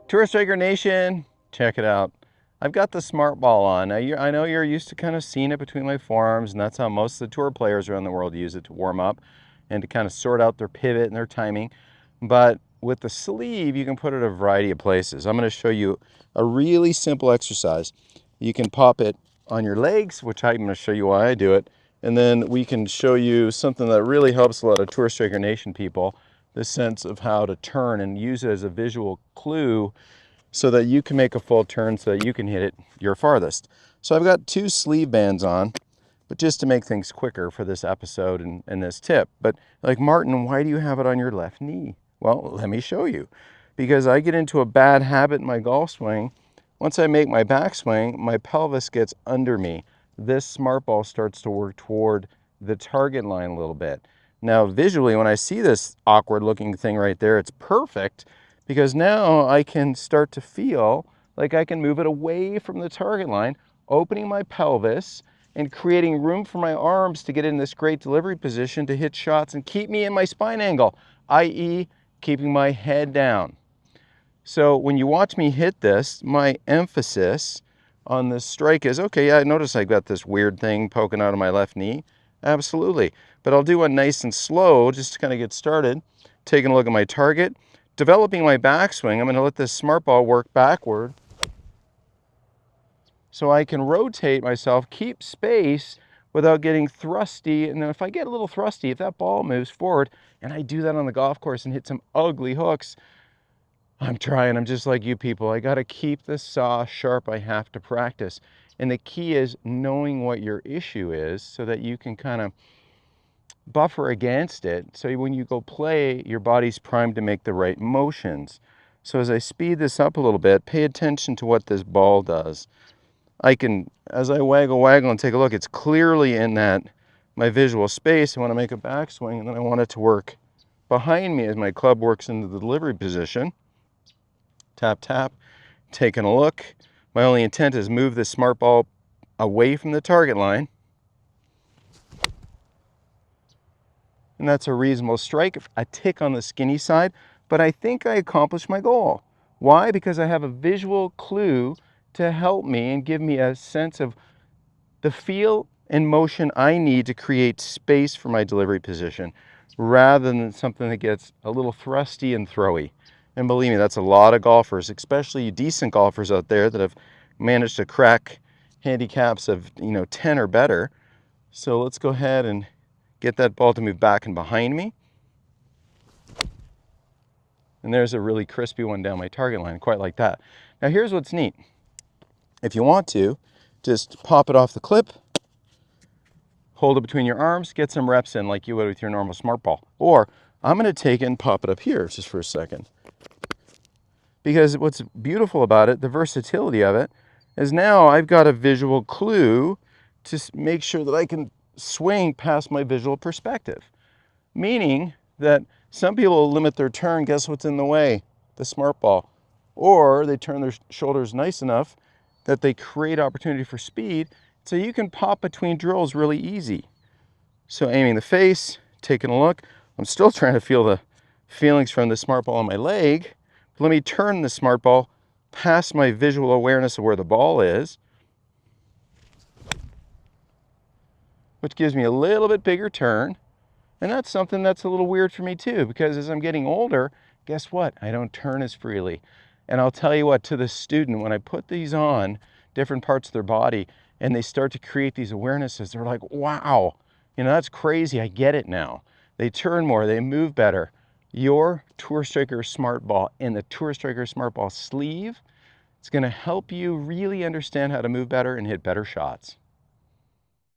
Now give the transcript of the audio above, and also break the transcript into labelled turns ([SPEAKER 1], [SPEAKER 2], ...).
[SPEAKER 1] Tour Striker Nation, check it out. I've got the smart ball on. Now, I know you're used to kind of seeing it between my forearms, and that's how most of the tour players around the world use it to warm up and to kind of sort out their pivot and their timing. But with the sleeve, you can put it a variety of places. I'm going to show you a really simple exercise. You can pop it on your legs, which I'm going to show you why I do it. And then we can show you something that really helps a lot of Tour Striker Nation people, the sense of how to turn and use it as a visual clue so that you can make a full turn so that you can hit it your farthest. So I've got two sleeve bands on, but just to make things quicker for this episode and this tip. But like, Martin, why do you have it on your left knee? Well, let me show you. Because I get into a bad habit in my golf swing. Once I make my backswing, my pelvis gets under me. This smart ball starts to work toward the target line a little bit. Now, visually, when I see this awkward looking thing right there, it's perfect because now I can start to feel like I can move it away from the target line, opening my pelvis and creating room for my arms to get in this great delivery position to hit shots and keep me in my spine angle, i.e. keeping my head down. So when you watch me hit this, my emphasis on this strike is, okay, yeah, I notice I got this weird thing poking out of my left knee. Absolutely. But I'll do one nice and slow just to kind of get started. Taking a look at my target. Developing my backswing, I'm going to let this smart ball work backward so I can rotate myself, keep space without getting thrusty. And then if I get a little thrusty, if that ball moves forward, and I do that on the golf course and hit some ugly hooks, I'm just like you people. I got to keep the saw sharp. I have to practice. And the key is knowing what your issue is so that you can kind of buffer against it. So when you go play, your body's primed to make the right motions. So as I speed this up a little bit, pay attention to what this ball does. I can, as I waggle and take a look, it's clearly in that my visual space. I want to make a backswing, and then I want it to work behind me as my club works into the delivery position. Tap, tap, taking a look. My only intent is move this smart ball away from the target line. And that's a reasonable strike, a tick on the skinny side, but I think I accomplished my goal. Why? Because I have a visual clue to help me and give me a sense of the feel and motion I need to create space for my delivery position, rather than something that gets a little thrusty and throwy. And believe me, that's a lot of golfers, especially decent golfers out there that have managed to crack handicaps of 10 or better. So let's go ahead and get that ball to move back and behind me. And there's a really crispy one down my target line, quite like that. Now here's what's neat. If you want to, just pop it off the clip, hold it between your arms, get some reps in like you would with your normal smart ball. Or I'm going to take it and pop it up here just for a second. Because what's beautiful about it, the versatility of it, is now I've got a visual clue to make sure that I can swing past my visual perspective. Meaning that some people limit their turn, guess what's in the way? The smart ball. Or they turn their shoulders nice enough that they create opportunity for speed, so you can pop between drills really easy. So aiming the face, taking a look, I'm still trying to feel the feelings from the smart ball on my leg. Let me turn the smart ball past my visual awareness of where the ball is, which gives me a little bit bigger turn. And that's something that's a little weird for me too, because as I'm getting older, guess what? I don't turn as freely. And I'll tell you what, to the student, when I put these on different parts of their body and they start to create these awarenesses, they're like, wow, that's crazy. I get it now. They turn more, they move better. Your Tour Striker Smart Ball in the Tour Striker Smart Ball sleeve, it's going to help you really understand how to move better and hit better shots.